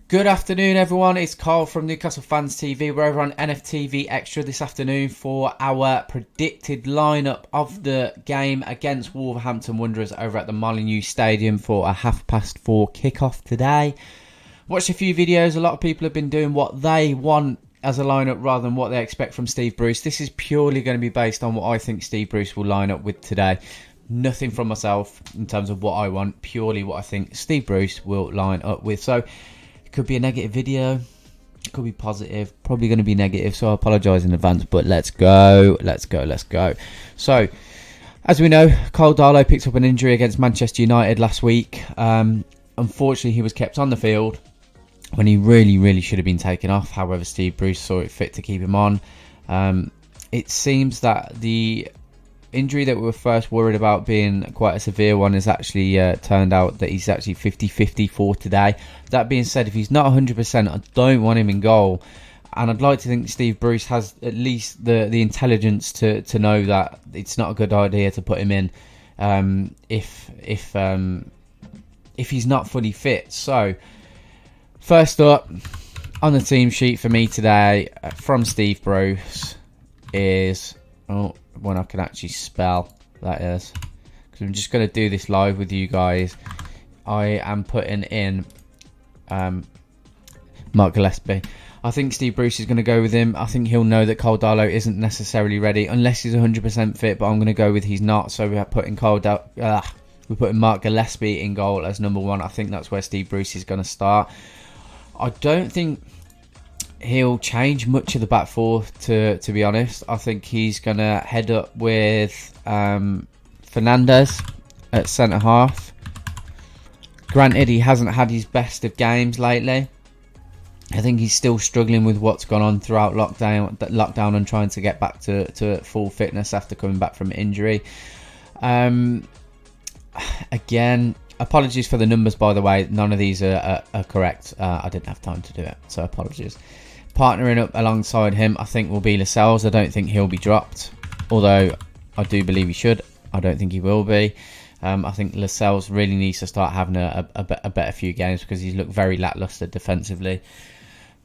Good afternoon, everyone. It's Karl from Newcastle Fans TV. We're over on NFTV Extra this afternoon for our predicted lineup of the game against Wolverhampton Wanderers over at the Molineux Stadium for a 4:30 kickoff today. Watched a few videos. A lot of people have been doing what they want as a lineup rather than what they expect from Steve Bruce. This is purely going to be based on what I think Steve Bruce will line up with today. Nothing from myself in terms of what I want, purely what I think Steve Bruce will line up with. So could be a negative video, could be positive, probably going to be negative, so I apologise in advance, but let's go. So, as we know, Karl picked up an injury against Manchester United last week. Unfortunately, he was kept on the field when he really should have been taken off. However, Steve Bruce saw it fit to keep him on. It seems that the injury that we were first worried about being quite a severe one has actually turned out that he's actually 50-50 for today. That being said, if he's not 100%, I don't want him in goal, and I'd like to think Steve Bruce has at least the intelligence to know that it's not a good idea to put him in if he's not fully fit. So first up on the team sheet for me today from Steve Bruce is when I can actually spell, that is, because I'm just going to do this live with you guys. I am putting in Mark Gillespie. I think Steve Bruce is going to go with him. I think he'll know that Karl isn't necessarily ready unless he's 100% fit, but I'm going to go with he's not. So we're putting we're putting Mark Gillespie in goal as number one. I think that's where Steve Bruce is going to start. I don't think he'll change much of the back four, to be honest. I think he's going to head up with Fernandez at centre-half. Granted, he hasn't had his best of games lately. I think he's still struggling with what's gone on throughout lockdown and trying to get back to full fitness after coming back from injury. Again, apologies for the numbers, by the way. None of these are correct. I didn't have time to do it, so apologies. Partnering up alongside him, I think, will be Lascelles. I don't think he'll be dropped, although I do believe he should. I don't think he will be. I think Lascelles really needs to start having a better few games because he's looked very lacklustre defensively.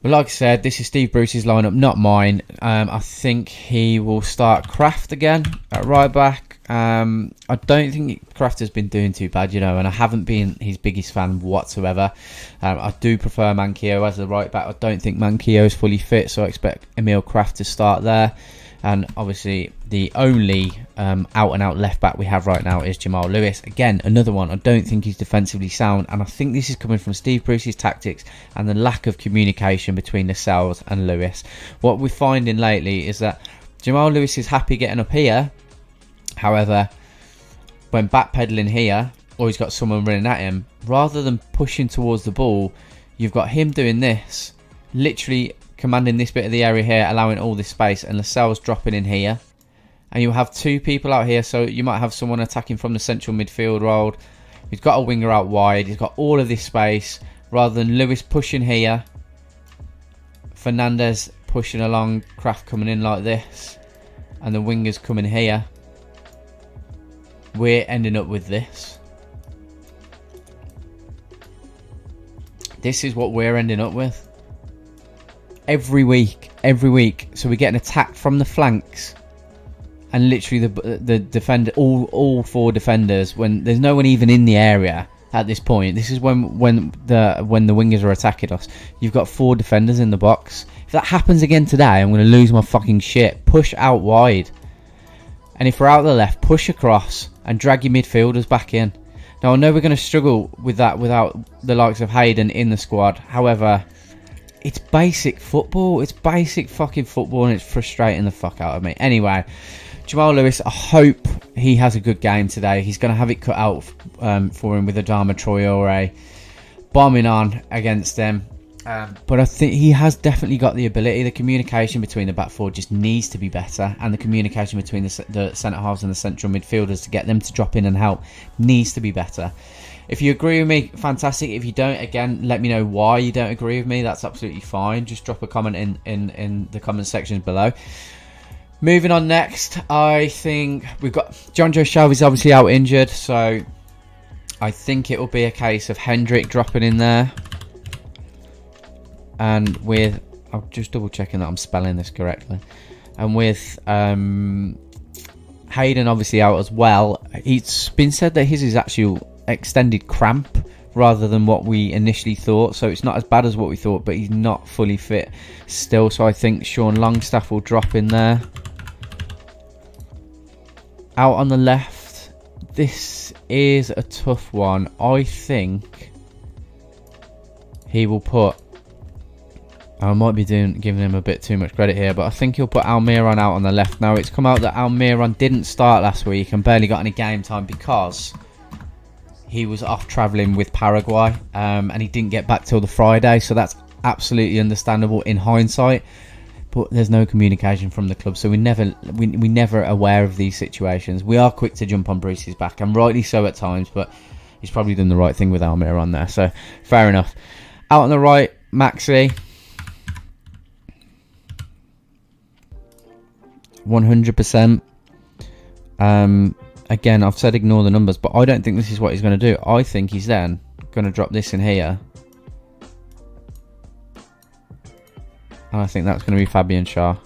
But like I said, this is Steve Bruce's lineup, not mine. I think he will start Kraft again at right back. I don't think Kraft has been doing too bad, and I haven't been his biggest fan whatsoever. I do prefer Manquillo as the right back. I don't think Manquillo is fully fit, so I expect Emil Kraft to start there. And obviously, the only out-and-out left-back we have right now is Jamal Lewis. Again, another one. I don't think he's defensively sound. And I think this is coming from Steve Bruce's tactics and the lack of communication between Lascelles and Lewis. What we're finding lately is that Jamal Lewis is happy getting up here. However, when backpedaling here, or he's got someone running at him, rather than pushing towards the ball, you've got him doing this, literally commanding this bit of the area here, allowing all this space, and Lascelles dropping in here. And you'll have two people out here, so you might have someone attacking from the central midfield role. He's got a winger out wide. He's got all of this space, rather than Lewis pushing here, Fernandez pushing along, Kraft coming in like this, and the wingers coming here. We're ending up with this. This is what we're ending up with. Every week. So we're getting attacked from the flanks. And literally the defender, all four defenders, when there's no one even in the area at this point. This is when the wingers are attacking us. You've got four defenders in the box. If that happens again today, I'm going to lose my fucking shit. Push out wide. And if we're out the left, push across and drag your midfielders back in. Now, I know we're going to struggle with that without the likes of Hayden in the squad. However, it's basic football. It's basic fucking football, and it's frustrating the fuck out of me. Anyway, Jamal Lewis, I hope he has a good game today. He's going to have it cut out for him with Adama Traore bombing on against them. But I think he has definitely got the ability. The communication between the back four just needs to be better, and the communication between the centre halves and the central midfielders to get them to drop in and help needs to be better. If you agree with me, fantastic. If you don't, again, let me know why you don't agree with me. That's absolutely fine. Just drop a comment in the comment sections below. Moving on next, I think we've got John Joe Shelby's obviously out injured, so I think it will be a case of Hendrick dropping in there. and with, I'm just double checking that I'm spelling this correctly, and with Hayden obviously out as well. It's been said that his is actually extended cramp rather than what we initially thought, so it's not as bad as what we thought, but he's not fully fit still, so I think Sean Longstaff will drop in there. Out on the left, this is a tough one. I think he will put, I might be giving him a bit too much credit here, but I think he'll put Almiron out on the left. Now, it's come out that Almiron didn't start last week and barely got any game time because he was off travelling with Paraguay, and he didn't get back till the Friday, so that's absolutely understandable in hindsight. But there's no communication from the club, so we never aware of these situations. We are quick to jump on Bruce's back, and rightly so at times, but he's probably done the right thing with Almiron there, so fair enough. Out on the right, Maxi. 100%. Again, I've said ignore the numbers, but I don't think this is what he's going to do. I think he's then going to drop this in here. And I think that's going to be Fabian Schär.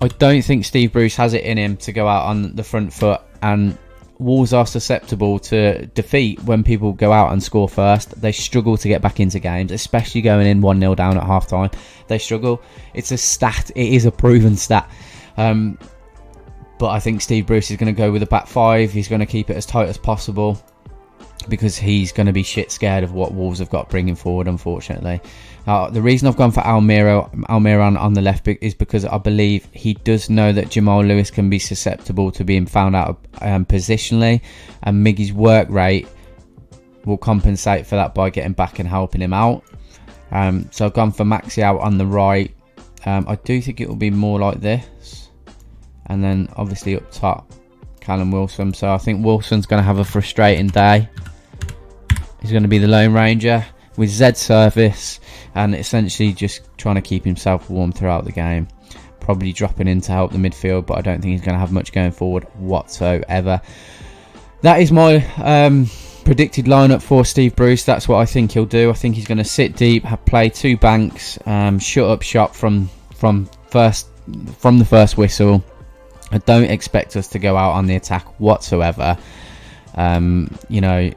I don't think Steve Bruce has it in him to go out on the front foot, and Wolves are susceptible to defeat when people go out and score first. They struggle to get back into games, especially going in 1-0 down at half time. They struggle. It's a stat. It is a proven stat. But I think Steve Bruce is going to go with a back five. He's going to keep it as tight as possible because he's going to be shit scared of what Wolves have got bringing forward, unfortunately. The reason I've gone for Almiron on the left is because I believe he does know that Jamal Lewis can be susceptible to being found out positionally, and Miggy's work rate will compensate for that by getting back and helping him out. So I've gone for Maxi out on the right. I do think it will be more like this. And then obviously up top, Callum Wilson. So I think Wilson's going to have a frustrating day. He's going to be the Lone Ranger with Z service and essentially just trying to keep himself warm throughout the game. Probably dropping in to help the midfield, but I don't think he's going to have much going forward whatsoever. That is my predicted lineup for Steve Bruce. That's what I think he'll do. I think he's going to sit deep, play two banks, shut up shop from the first whistle. I don't expect us to go out on the attack whatsoever. You know,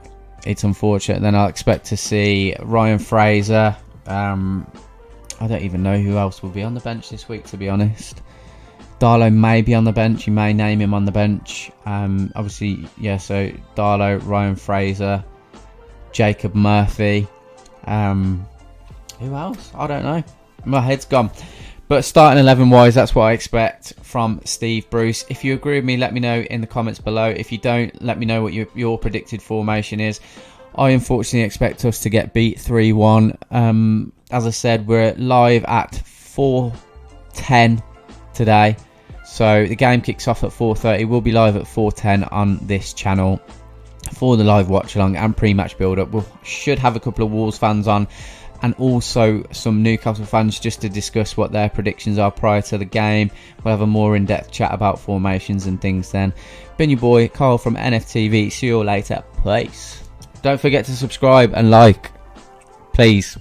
it's unfortunate. Then I'll expect to see Ryan Fraser. I don't even know who else will be on the bench this week, to be honest. Darlow may be on the bench. You may name him on the bench. Obviously, yeah, so Darlow, Ryan Fraser, Jacob Murphy. Who else? I don't know. My head's gone. But starting 11 wise, that's what I expect from Steve Bruce. If you agree with me, let me know in the comments below. If you don't, let me know what your predicted formation is. I unfortunately expect us to get beat 3-1. As I said, we're live at 4:10 today. So the game kicks off at 4:30. We'll be live at 4:10 on this channel for the live watch along and pre-match build-up. We should have a couple of Wolves fans on, and also some Newcastle fans, just to discuss what their predictions are prior to the game. We'll have a more in-depth chat about formations and things then. Been your boy Karl from NFTV. See you all later. Peace. Don't forget to subscribe and like, please.